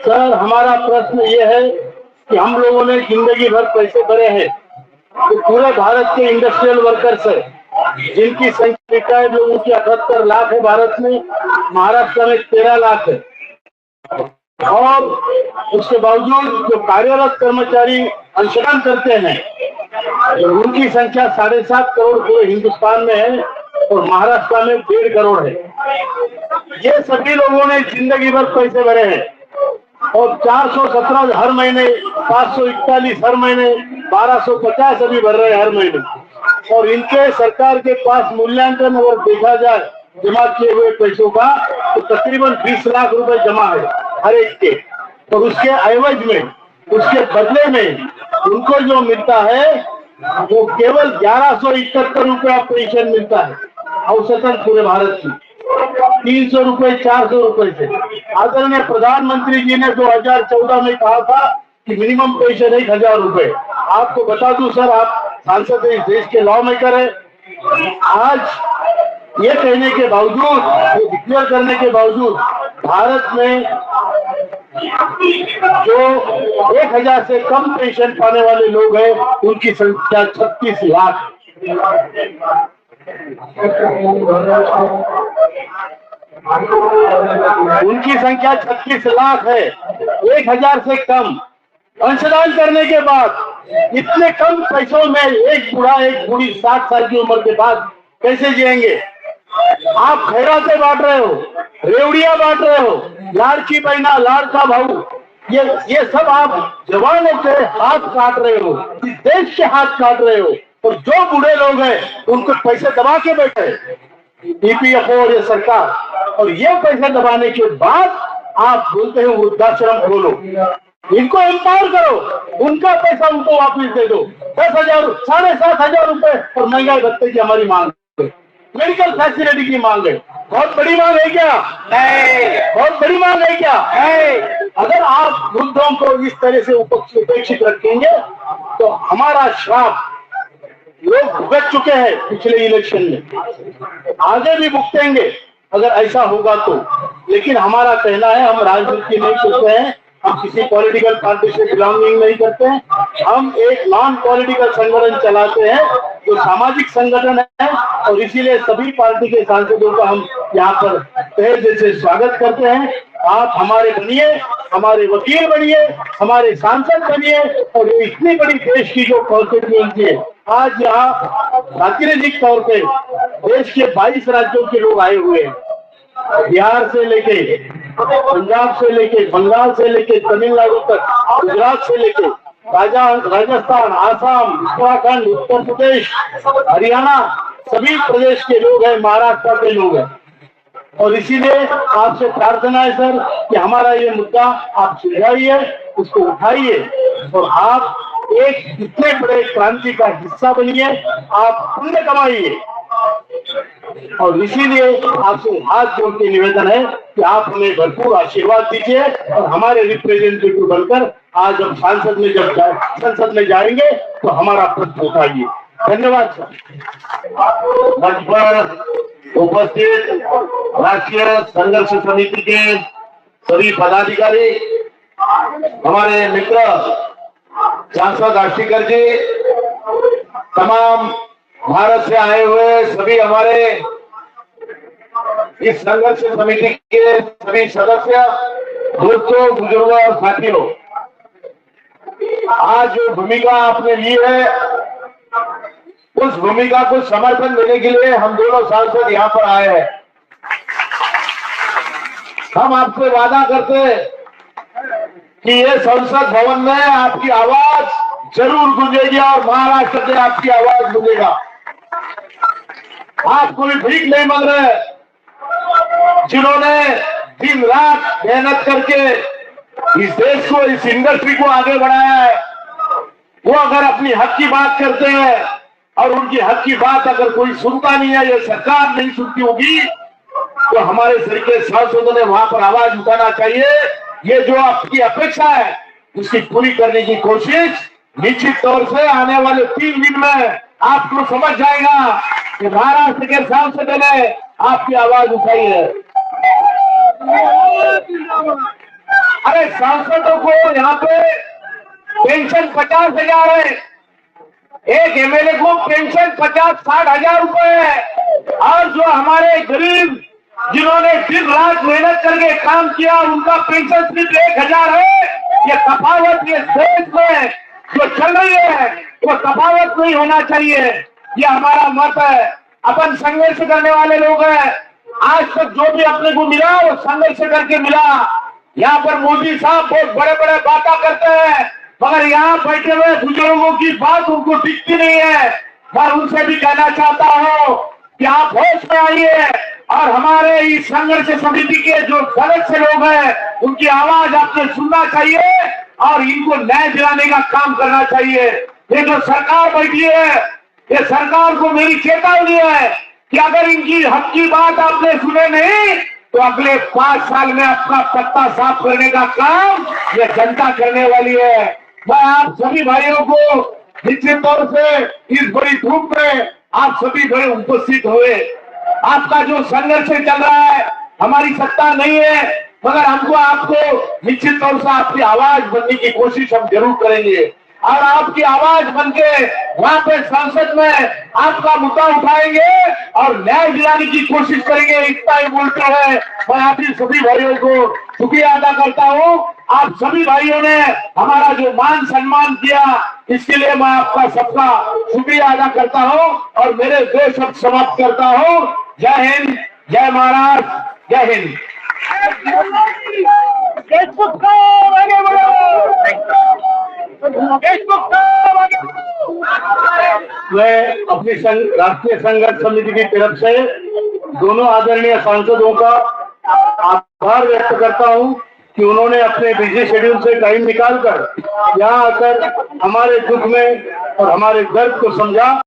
Sir, हमारा प्रश्न ये है कि हम लोगों ने जिंदगी भर पैसे भरे हैं, तो पूरे भारत के इंडस्ट्रियल वर्कर्स है जिनकी संख्या रिटायर्ड लोगों की 78 लाख है भारत में, महाराष्ट्र में 13 लाख है। और उसके बावजूद जो कार्यरत कर्मचारी अंशदान करते हैं उनकी संख्या 7.5 करोड़ पूरे हिंदुस्तान में है और महाराष्ट्र में 1.5 करोड़ है। ये सभी लोगों ने जिंदगी भर पैसे भरे हैं और 417 हर महीने, 541 हर महीने, 1250 अभी भर रहे हैं हर महीने। और इनके सरकार के पास मूल्यांकन अगर देखा जाए जमा किए हुए पैसों का तो तकरीबन 20 लाख रुपए जमा है हर एक के। और उसके एवज में, उसके बदले में उनको जो मिलता है वो केवल 1171 रुपया पेंशन मिलता है औसतन पूरे भारत की, 300 रुपए 400 रुपए से। आदरणीय प्रधानमंत्री जी ने 2014 में कहा था कि मिनिमम पेंशन 1000 रुपए। आपको बता दूं सर, आप सांसद इस देश के लॉ मेकर है, आज ये कहने के बावजूद, ये डिक्लेयर करने के बावजूद भारत में जो 1000 से कम पेंशन पाने वाले लोग हैं उनकी संख्या 36 लाख। उनकी संख्या 36 लाख है। 1000 से कम अंशदान करने के बाद इतने कम पैसों में एक बूढ़ा एक बूढ़ी 60 साल की उम्र के बाद कैसे जिएंगे? आप खैरातें बांट रहे हो, रेवड़ियां बांट रहे हो, लाड़की बहना, लाड़का भाऊ, ये सब आप जवानों के हाथ काट रहे हो, इस देश के हाथ काट रहे हो। और जो बूढ़े लोग हैं उनको पैसे दबा के बैठे ईपीएफओ और ये सरकार, और ये पैसे दबाने के बाद आप बोलते हो वृद्धाश्रम खोलो, इनको एम्पावर करो, उनका पैसा उनको वापस दे दो। 10,000, 7,500 रुपए और महंगाई भत्ते की हमारी मांग है, मेडिकल फैसिलिटी की मांग है। बहुत बड़ी मांग है क्या? नहीं। बहुत बड़ी मांग है क्या? नहीं। अगर आप मुद्दों को इस तरह से उपेक्षित रखेंगे तो हमारा श्राप लोग भुगत चुके हैं पिछले इलेक्शन में, आगे भी भुगतेंगे अगर ऐसा होगा तो। लेकिन हमारा कहना है, हम राजनीति नहीं करते हैं, हम किसी पॉलिटिकल पार्टी से बिलोंगिंग नहीं करते हैं, हम एक नॉन पॉलिटिकल संगठन चलाते हैं जो सामाजिक संगठन है। और इसीलिए सभी पार्टी के सांसदों का हम यहाँ पर तहे दिल से स्वागत करते हैं। आप हमारे बनिए, हमारे वकील बनिए, हमारे सांसद बनिए। और इतनी बड़ी देश की जो कॉन्स्टिट्यूएंसी है, आज यहाँ राजनीतिक तौर पे देश के 22 राज्यों के लोग आए हुए हैं, बिहार से लेके पंजाब से लेके बंगाल से लेके तमिलनाडु तक, गुजरात से लेके राजस्थान, आसाम, उत्तराखंड, उत्तर प्रदेश, हरियाणा, सभी प्रदेश के लोग हैं, महाराष्ट्र के लोग हैं। और इसीलिए आपसे प्रार्थना है सर कि हमारा ये मुद्दा आप सुलझाइए, उसको उठाइए और आप एक इतने बड़े क्रांति का हिस्सा बनिए, आप पुण्य कमाइए। और इसीलिए आपसे हाथ जोड़ के निवेदन है कि आप हमें भरपूर आशीर्वाद दीजिए और हमारे रिप्रेजेंटेटिव बनकर आज हम संसद में जाएंगे तो हमारा प्रश्न उठाइए। धन्यवाद सर। मंच पर उपस्थित राष्ट्रीय संघर्ष समिति के सभी पदाधिकारी, हमारे मित्र सांसद आष्टीकर जी, तमाम भारत से आए हुए सभी हमारे इस संघर्ष समिति के सभी सदस्य, दोस्तों, बुजुर्गों और साथियों, आज जो भूमिका आपने ली है उस भूमिका को समर्थन देने के लिए हम दोनों सांसद यहाँ पर आए हैं। हम आपसे वादा करते हैं कि ये संसद भवन में आपकी आवाज जरूर गूंजेगी और महाराष्ट्र से आपकी आवाज गूंजेगा। आप कोई भीख नहीं मांग रहे, जिन्होंने दिन रात मेहनत करके इस देश को, इस इंडस्ट्री को आगे बढ़ाया है, वो अगर अपनी हक की बात करते हैं और उनकी हक की बात अगर कोई सुनता नहीं है, ये सरकार नहीं सुनती होगी, तो हमारे सरीके सांसदों ने वहां पर आवाज उठाना चाहिए। ये जो आपकी अपेक्षा है उसकी पूरी करने की कोशिश निश्चित तौर से आने वाले 3 दिन में आपको समझ जाएगा कि महाराष्ट्र के सांसदों ने आपकी आवाज उठाई है। अरे सांसदों को यहाँ पे पेंशन 50,000 है, एक एमएलए को पेंशन 50-60 हजार रुपए है। और जो हमारे गरीब जिन्होंने दिन रात मेहनत करके काम किया उनका पेंशन सिर्फ 1,000 है। ये तफावत ये देश में जो चल रही है वो तफावत नहीं होना चाहिए। ये हमारा मत है। अपन संघर्ष करने वाले लोग हैं। आज तक जो भी अपने को मिला वो संघर्ष करके मिला। यहाँ पर मोदी साहब बहुत बड़े बड़े बातें करते हैं मगर यहाँ बैठे हुए बुजुर्गों की बात उनको दिखती नहीं है। मैं उनसे भी कहना चाहता हूँ कि आप होश में आइए और हमारे इस संघर्ष समिति के जो सदस्य लोग हैं उनकी आवाज आपने सुनना चाहिए और इनको न्याय दिलाने का काम करना चाहिए। ये जो सरकार बैठी है ये सरकार को मेरी चेतावनी है कि अगर इनकी हक की बात आपने सुने नहीं तो अगले 5 साल में आपका पत्ता साफ करने का काम ये जनता करने वाली है। मैं आप सभी भाइयों को निश्चित तौर से इस बड़ी धूप में आप सभी बड़े उपस्थित हुए। आपका जो संघर्ष चल रहा है हमारी सत्ता नहीं है मगर हमको आपको निश्चित तौर से आपकी आवाज बनने की कोशिश हम जरूर करेंगे और आपकी आवाज बनके वहां पे संसद में आपका मुद्दा उठाएंगे और न्याय दिलाने की कोशिश करेंगे। इतना ही बोलते हुए मैं आप सभी भाइयों को शुक्रिया अदा करता हूं। आप सभी भाइयों ने हमारा जो मान सम्मान किया इसके लिए मैं आपका सबका शुक्रिया अदा करता हूं और मेरे 2 शब्द समाप्त करता हूं। जय हिंद, जय महाराष्ट्र, जय हिंद। मैं अपनी राष्ट्रीय संघर्ष समिति की तरफ से दोनों आदरणीय सांसदों का आभार व्यक्त करता हूं कि उन्होंने अपने बिजी शेड्यूल से टाइम निकालकर यहाँ आकर हमारे दुख में और हमारे दर्द को समझा।